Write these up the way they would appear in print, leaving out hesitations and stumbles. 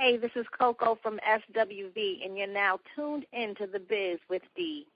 Hey, this is Coco from SWV, and you're now tuned into The Biz with D.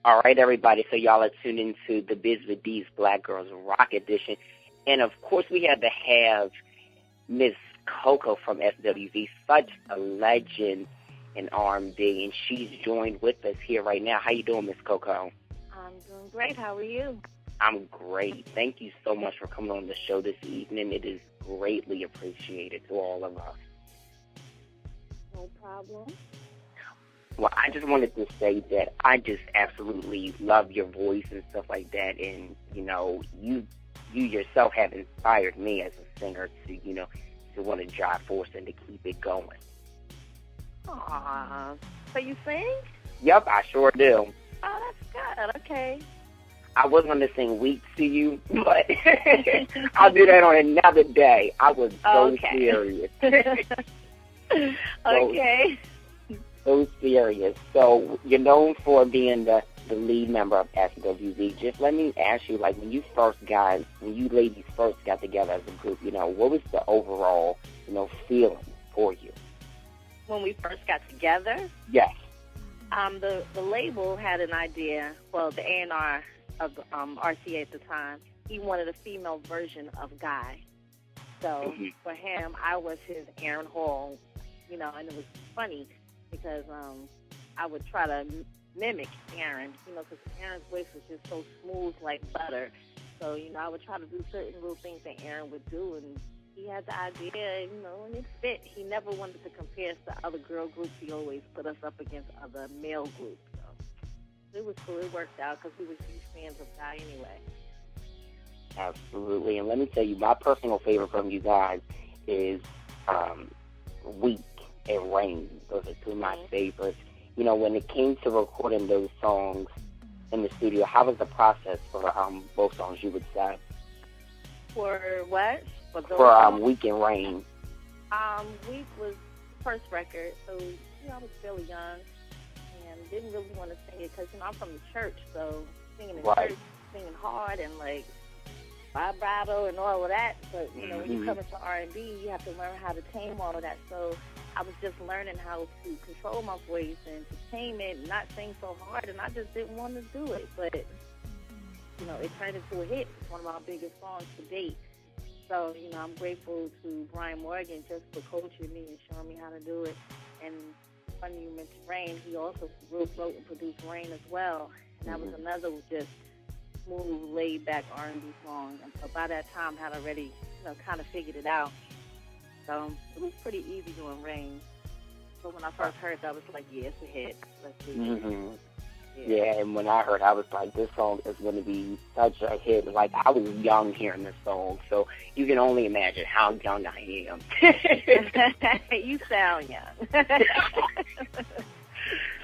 All right, everybody, so y'all are tuned into The Biz with D's Black Girls Rock Edition. And, of course, we had to have Miss Coco from SWV, such a legend in R&B, and she's joined with us here right now. How you doing, Miss Coco? I'm doing great. How are you? I'm great. Thank you so much for coming on the show this evening. It is greatly appreciated to all of us. No problem. Well, I just wanted to say that I just absolutely love your voice and stuff like that. And, you know, you yourself have inspired me as a singer to, you know, to want to drive force and to keep it going. Aw. So you sing? Yep, I sure do. Oh, that's good. Okay. I was going to sing Weak to you, but I'll do that on another day. I was so serious. Okay. So serious. So you're known for being the lead member of SWV. Just let me ask you, like, when you ladies first got together as a group, you know, what was the overall, you know, feeling for you? When we first got together? Yes. The label had an idea, well, the A&R of RCA at the time, he wanted a female version of Guy. So for him, I was his Aaron Hall, you know, and it was funny because I would try to mimic Aaron, you know, because Aaron's voice was just so smooth like butter. So, you know, I would try to do certain little things that Aaron would do, and he had the idea, you know, and it fit. He never wanted to compare us to other girl groups. He always put us up against other male groups. So it was cool. It worked out because we were huge fans of Guy anyway. Absolutely. And let me tell you, my personal favorite from you guys is Weak and Rain. Those are two of my favorites. You know, when it came to recording those songs in the studio, how was the process for both songs, you would say? For what? For Weak and Rain. Weak was the first record, so, you know, I was fairly young and didn't really want to sing it because, you know, I'm from the church, so singing in church, singing hard and, like, vibrato and all of that. But, you know, when you come into R&B, you have to learn how to tame all of that. So I was just learning how to control my voice and to tame it and not sing so hard, and I just didn't want to do it. But, you know, it turned into a hit. It's one of our biggest songs to date. So, you know, I'm grateful to Brian Morgan just for coaching me and showing me how to do it. And funny you mentioned Rain, he also wrote and produced Rain as well. And that was another just smooth, laid-back R&B song. And so by that time, I had already, you know, kind of figured it out. So it was pretty easy doing Rain. So when I first heard that, I was like, yeah, it's a hit. Let's do it. Yeah, and when I heard, I was like, this song is going to be such a hit. Like, I was young hearing this song, so you can only imagine how young I am. You sound young.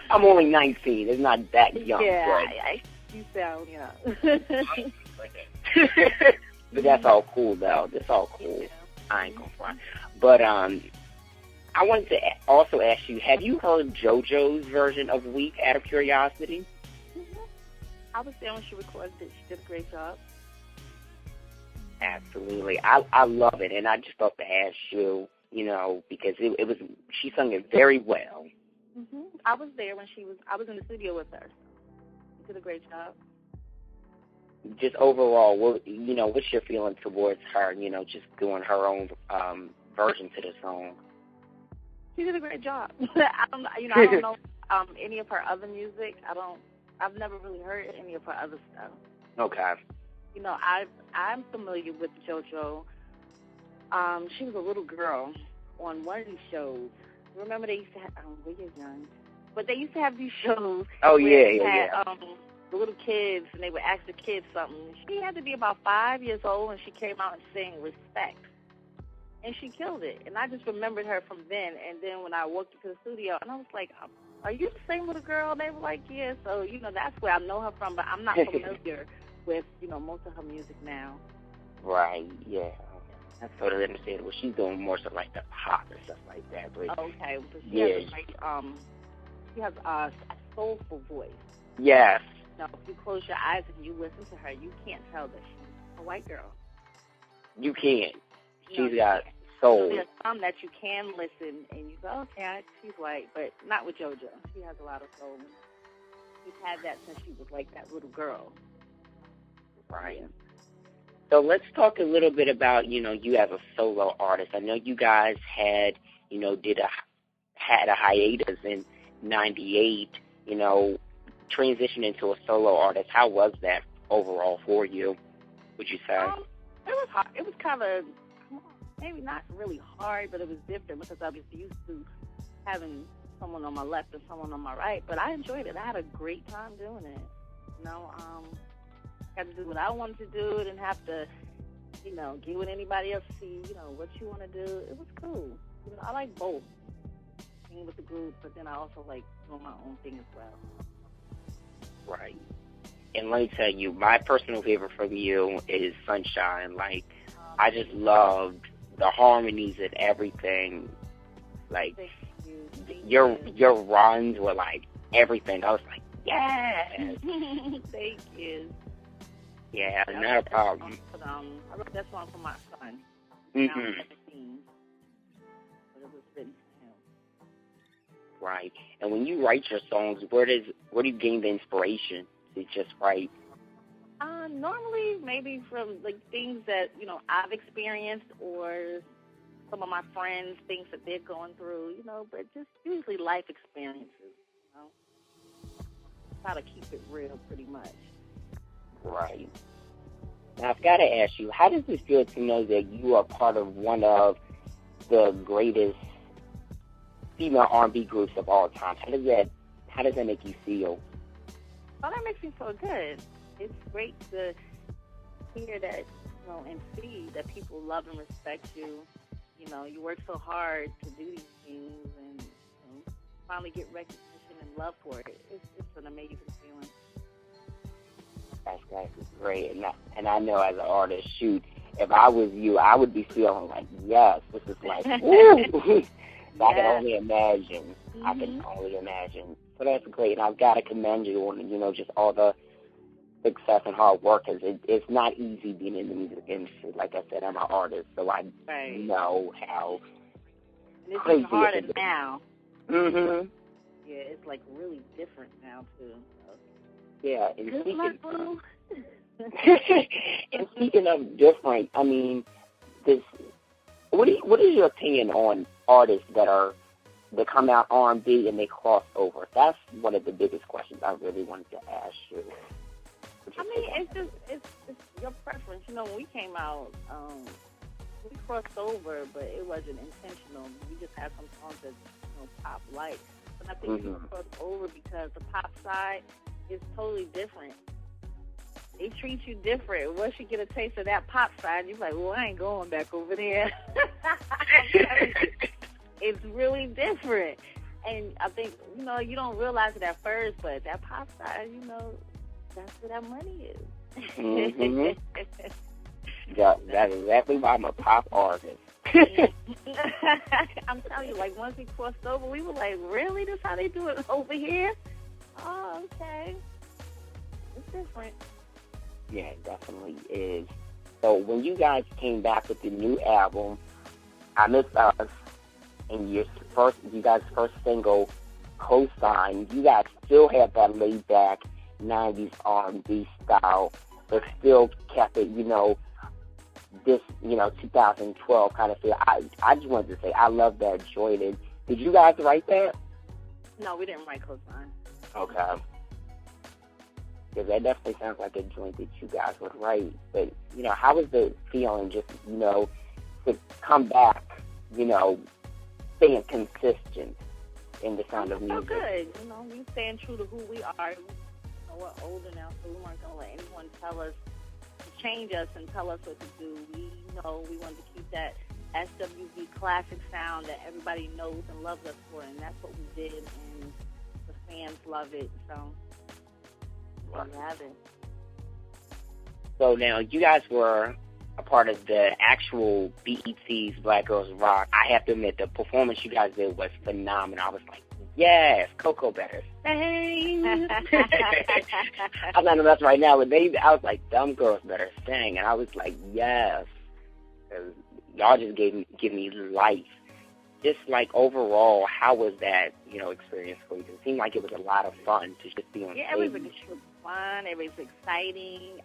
I'm only 19. It's not that young. Yeah, you sound young. But that's all cool, though. That's all cool. I ain't going to front. But I wanted to also ask you, have you heard JoJo's version of Weak out of curiosity? I was there when she recorded it. She did a great job. Absolutely. I love it, and I just thought to ask you, you know, because it was, she sung it very well. I was there when I was in the studio with her. She did a great job. Just overall, you know, what's your feeling towards her, you know, just doing her own version to the song? She did a great job. I don't know any of her other music. I've never really heard any of her other stuff. Okay. You know, I'm familiar with JoJo. She was a little girl on one of these shows. Remember they used to have, we were young, but they used to have these shows. Oh, yeah. The little kids, and they would ask the kids something. She had to be about 5 years old when she came out and sang Respect. And she killed it. And I just remembered her from then. And then when I walked into the studio, and I was like, are you the same little girl? And they were like, yeah. So, you know, that's where I know her from. But I'm not familiar with, you know, most of her music now. Right, yeah. That's totally understandable. She's doing more so like the pop and stuff like that. But okay. But she has she has a soulful voice. Yes. Now, if you close your eyes and you listen to her, you can't tell that she's a white girl. You can't. She's got soul. There's some that you can listen and you go, okay, she's white, but not with JoJo. She has a lot of soul. She's had that since she was like that little girl. Right. So let's talk a little bit about, you as a solo artist. I know you guys had a hiatus in '98, transition into a solo artist. How was that overall for you, would you say? It was hard. It was kind of, maybe not really hard, but it was different because I was used to having someone on my left and someone on my right. But I enjoyed it. I had a great time doing it. Got to do what I wanted to do. Didn't have to, get with anybody else to see, what you want to do. It was cool. I like both, being with the group, but then I also like doing my own thing as well. Right. And let me tell you, my personal favorite from you is Sunshine. Like, I just loved the harmonies and everything. Like, your runs were like everything. I was like, yes. Thank you. Yeah, not a problem. I wrote that song for my son. Mm-hmm. Now 17, but it was written for him. Right. And when you write your songs, where do you gain the inspiration to just write? Normally, maybe from like things that I've experienced, or some of my friends, things that they're going through, but just usually life experiences. Try to keep it real, pretty much. Right. Now, I've got to ask you, how does it feel to know that you are part of one of the greatest female R&B groups of all time? How does that make you feel? Oh, that makes me feel good. It's great to hear that, and see that people love and respect you. You work so hard to do these things, and finally get recognition and love for it. It's an amazing feeling. That's great. And I know as an artist, shoot, if I was you, I would be feeling like, yes, this is like, woo! Yes. I can only imagine. Mm-hmm. I can only imagine. So that's great. And I've got to commend you on, just all the success and hard work. Because it's not easy being in the music industry. Like I said, I'm an artist, so I know how and crazy it's harder it is. now. Mm-hmm. Yeah, it's like really different now, too. Yeah, and good luck, boo. And speaking of different, I mean, what is your opinion on artists that come out R&B and they cross over? That's one of the biggest questions I really wanted to ask you. I mean, it's your preference. When we came out, we crossed over, but it wasn't intentional. We just had some songs that pop like. But I think people cross over because the pop side is totally different. They treat you different. Once you get a taste of that pop side, you're like, well, I ain't going back over there. It's really different. And I think, you don't realize it at first, but that pop side, that's where that money is. Mm-hmm. Yeah, that's exactly why I'm a pop artist. I'm telling you, like, once we crossed over, we were like, really? This how they do it over here? Oh, okay. It's different. Yeah, it definitely is. So when you guys came back with the new album, I Miss Us, and you guys' first single, Co-Sign, you guys still had that laid-back 90s R&B style, but still kept it, this, 2012 kind of feel. I just wanted to say, I love that joint. Did you guys write that? No, we didn't write Co-Sign. Okay. Because that definitely sounds like a joint that you guys would write. But, how was the feeling just, to come back, staying consistent in the sound of music? So good. We staying true to who we are. We're older now, so we weren't going to let anyone tell us, change us and tell us what to do. We we wanted to keep that SWV classic sound that everybody knows and loves us for, and that's what we did, and the fans love it, so there you have it. So now, you guys were a part of the actual BET's Black Girls Rock. I have to admit, the performance you guys did was phenomenal. I was like, yes, Coco better sing. I'm not mess right now, but I was like, dumb girls better sing. And I was like, yes. y'all just give me life. Just like overall, how was that, experience for you? It seemed like it was a lot of fun to just be on stage. Yeah, it was fun. It was exciting.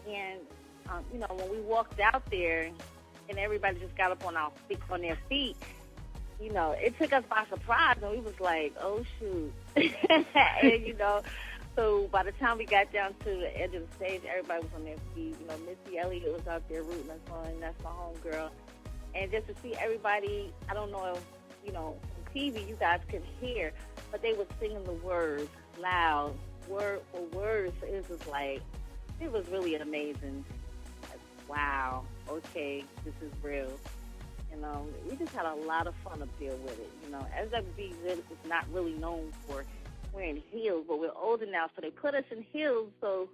When we walked out there and everybody just got up on their feet, it took us by surprise, and we was like, oh, shoot. And, so by the time we got down to the edge of the stage, everybody was on their feet. Missy Elliott was out there rooting us on. That's my homegirl. And just to see everybody, I don't know if, on TV you guys could hear, but they were singing the words loud, word for word. So it was like, it was really amazing. Like, wow, okay, this is real. We just had a lot of fun up there with it. SWV is not really known for wearing heels, but we're older now, so they put us in heels. So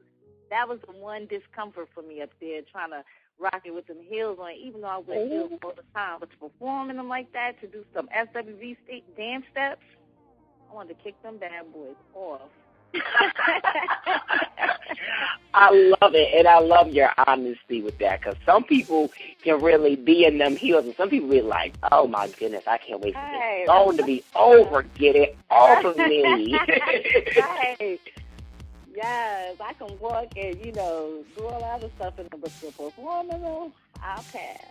that was the one discomfort for me up there, trying to rock it with them heels on, even though I wear heels all the time. But to perform in them like that, to do some SWV dance steps, I wanted to kick them bad boys off. I love it, and I love your honesty with that, because some people can really be in them heels, and some people be like, oh, my goodness, I can't wait for this song to be over. Get it off of me. Right. Yes, I can walk and, do all that other stuff in the performance, I'll pass.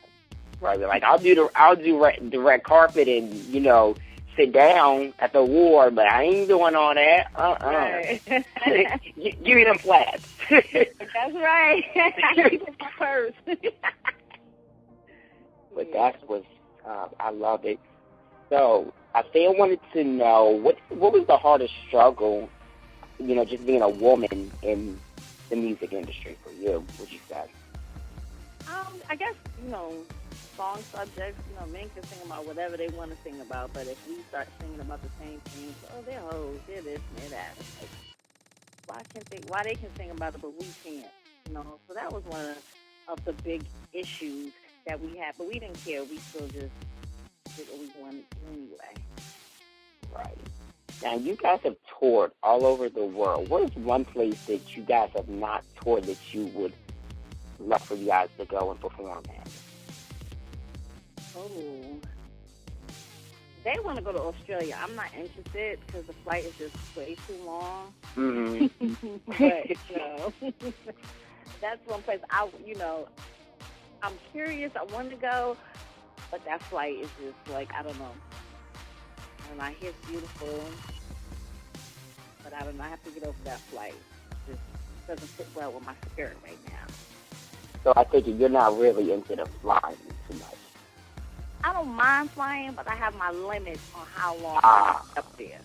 Right, like I'll do the red carpet and, sit down at the award, but I ain't doing all that. Right. Give me them flats. That's right. Give me my purse. But that's what I love it. So I still wanted to know what was the hardest struggle, just being a woman in the music industry for you? Would you say? I guess song subjects. Men can sing about whatever they want to sing about, but if we start singing about the same things, they're hoes, they're this and they're that. Like, why they can sing about it, but we can't? So that was one of the big issues that we had, but we didn't care. We still just did what we wanted anyway. Right. Now, you guys have toured all over the world. What is one place that you guys have not toured that you would love for you guys to go and perform at? Oh. They want to go to Australia. I'm not interested because the flight is just way too long. Mm-hmm. But, that's one place I'm curious. I want to go, but that flight is just like, I don't know. And I hear it's beautiful, but I don't know. I have to get over that flight. It just doesn't fit well with my spirit right now. So I think you're not really into the flying too much. I don't mind flying, but I have my limits on how long I'm up there.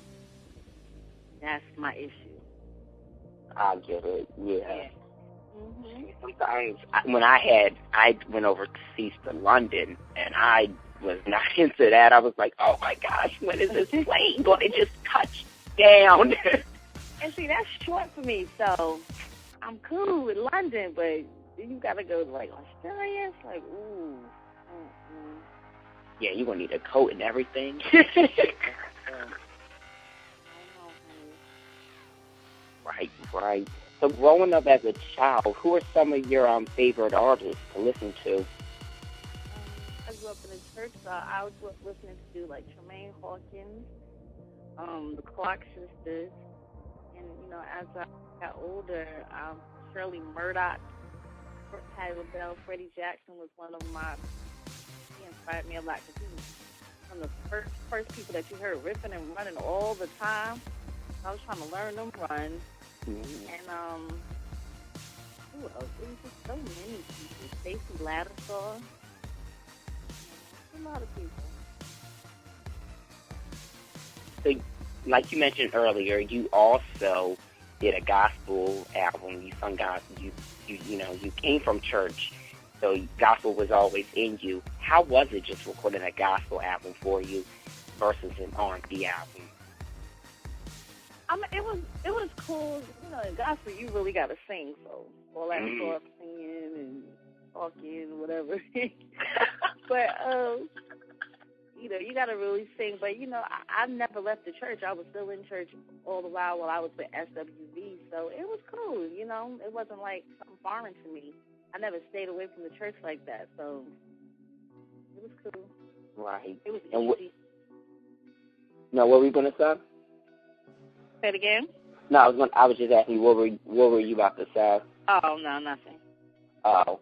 That's my issue. I get it. Yeah. Mm-hmm. Sometimes when I went overseas to London, and I was not into that. I was like, oh my gosh, when is this plane going to just touch down? And see, that's short for me, so I'm cool with London, but you got to go to like Australia. It's like, ooh. Mm-mm. Yeah, you're going to need a coat and everything. Right. So growing up as a child, who are some of your favorite artists to listen to? I grew up in a church, so I was listening to like Tremaine Hawkins, the Clark sisters, and as I got older, Shirley Murdoch, Patti LaBelle, Freddie Jackson was one of my. He inspired me a lot because he was one of the first people that you heard riffing and running all the time. I was trying to learn them runs. Mm-hmm. And who else? It was just so many people. Stacey Lattisaw. A lot of people. So, like you mentioned earlier, you also did a gospel album. You sung gospel. You came from church, so gospel was always in you. How was it just recording a gospel album for you versus an R&B album? It was cool. In gospel, you really got to sing, so all that soft singing and talking, whatever. But, you got to really sing. But, I never left the church. I was still in church all the while I was with SWV, so it was cool, It wasn't like something foreign to me. I never stayed away from the church like that, so was cool. Right. It was and easy. No, what were you going to say? Say it again? No, I was just asking you, what were you about to say? Oh, no, nothing. Oh.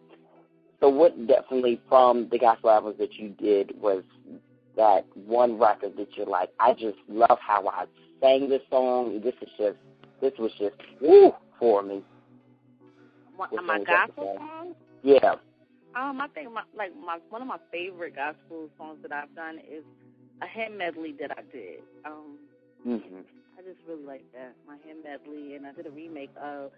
So what definitely from the gospel albums that you did was that one record that you're like, I just love how I sang this song. This was just woo for me. My gospel songs? Yeah. I think one of my favorite gospel songs that I've done is a hymn medley that I did. I just really like that, my hymn medley, and I did a remake of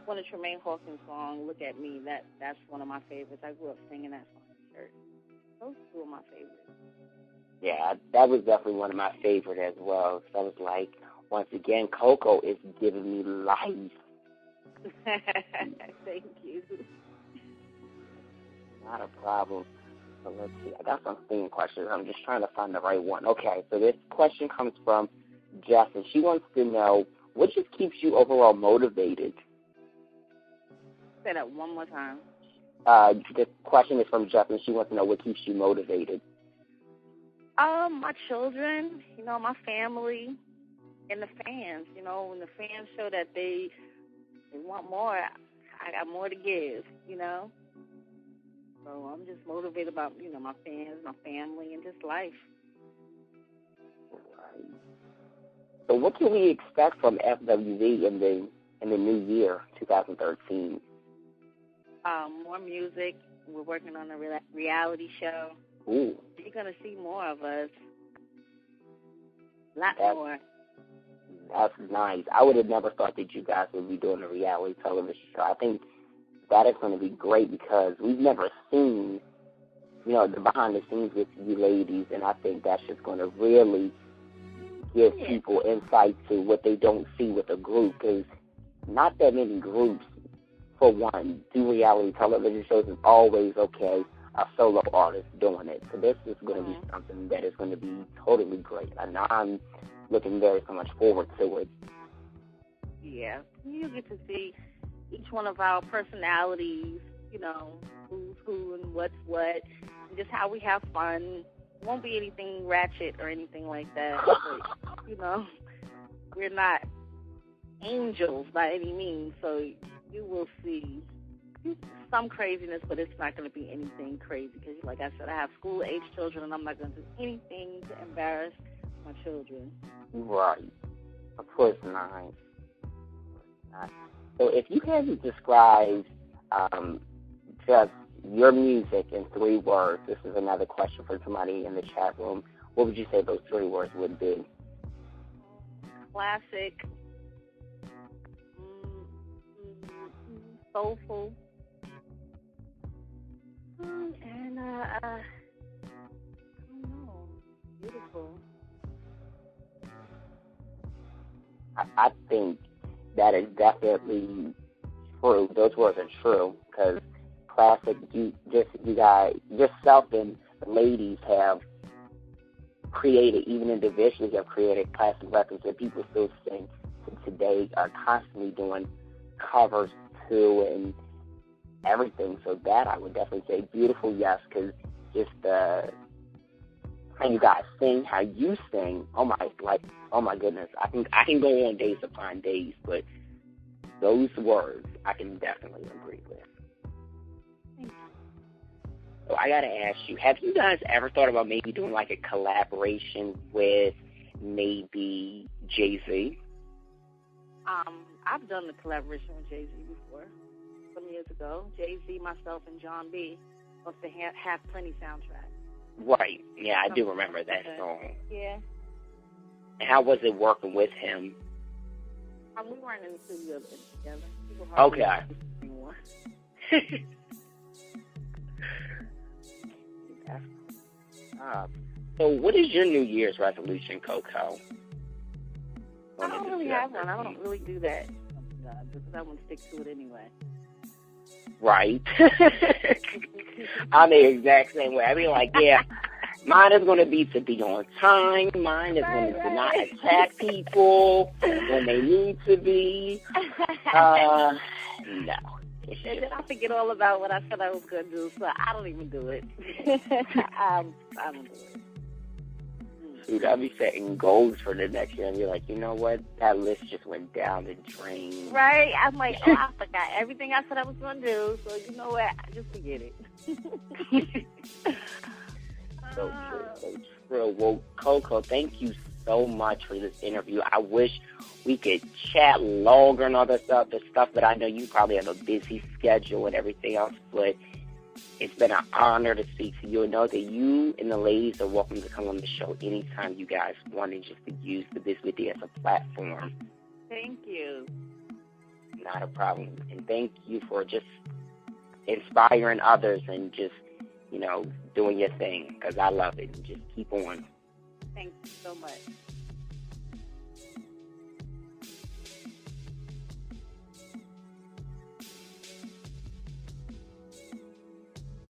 one of Tremaine Hawkins' songs, "Look at Me." That's one of my favorites. I grew up singing that song in church. Those two are my favorites. Yeah, that was definitely one of my favorites as well. So I was like, once again, Coco is giving me life. Thank you. Not a problem. So let's see. I got some singing questions. I'm just trying to find the right one. Okay, so this question comes from Jess, and she wants to know, what just keeps you overall motivated? Say that one more time. The question is from Jess, and she wants to know what keeps you motivated. My children, my family, and the fans. When the fans show that they want more, I got more to give, So I'm just motivated about, my fans, my family, and just life. Right. So what can we expect from SWV in the new year, 2013? More music. We're working on a reality show. Ooh. You're going to see more of us. A lot more. That's nice. I would have never thought that you guys would be doing a reality television show. I think that is going to be great because we've never seen, the behind the scenes with you ladies, and I think that's just going to really give people insight to what they don't see with a group, because not that many groups, for one, do reality television shows. It's always, okay, a solo artist doing it. So this is going to be something that is going to be totally great. And I'm looking very so much forward to it. Yeah, you get to see each one of our personalities, who's who and what's what, and just how we have fun. It won't be anything ratchet or anything like that. But, we're not angels by any means, so you will see some craziness, but it's not going to be anything crazy because, like I said, I have school-age children, and I'm not going to do anything to embarrass my children. Right. Of course not. So if you had to describe just your music in 3 words, this is another question for somebody in the chat room, what would you say those 3 words would be? Classic, soulful, and I don't know, beautiful. I think that is definitely true. Those words are true because classic, you guys, yourself and the ladies have created, even individually, have created classic records that people still sing to today, are constantly doing covers to and everything. So that I would definitely say beautiful, yes, because just how you guys sing, how you sing, oh my goodness, I can go on days upon days, but those words I can definitely agree with. So I gotta ask you, have you guys ever thought about maybe doing like a collaboration with maybe Jay-Z? I've done the collaboration with Jay-Z before, some years ago. Jay-Z, myself, and John B. of the Have Plenty soundtrack. Right. Yeah, I do remember that song. Yeah. And how was it working with him? We weren't in the studio together. Okay. So what is your New Year's resolution, Coco? I don't really have one. I don't really do that because I won't stick to it anyway. Right. I'm the exact same way. I mean, like, yeah, mine is going to be to be on time. Mine is going to not attack people when they need to be. No. And then I forget all about what I said I was going to do, so I don't even do it. I don't do it. Dude, I'll be setting goals for the next year and be like, you know what? That list just went down the drain. Right? I'm like, oh, I forgot everything I said I was going to do, so you know what? I just forget it. So true. Well, Coco, thank you so much for this interview. I wish we could chat longer and all this other stuff, but I know you probably have a busy schedule and everything else, but it's been an honor to speak to you and know that you and the ladies are welcome to come on the show anytime you guys want and just to use the BizWithD as a platform. Thank you. Not a problem. And thank you for just inspiring others and just, doing your thing, because I love it. Just keep on. Thank you so much.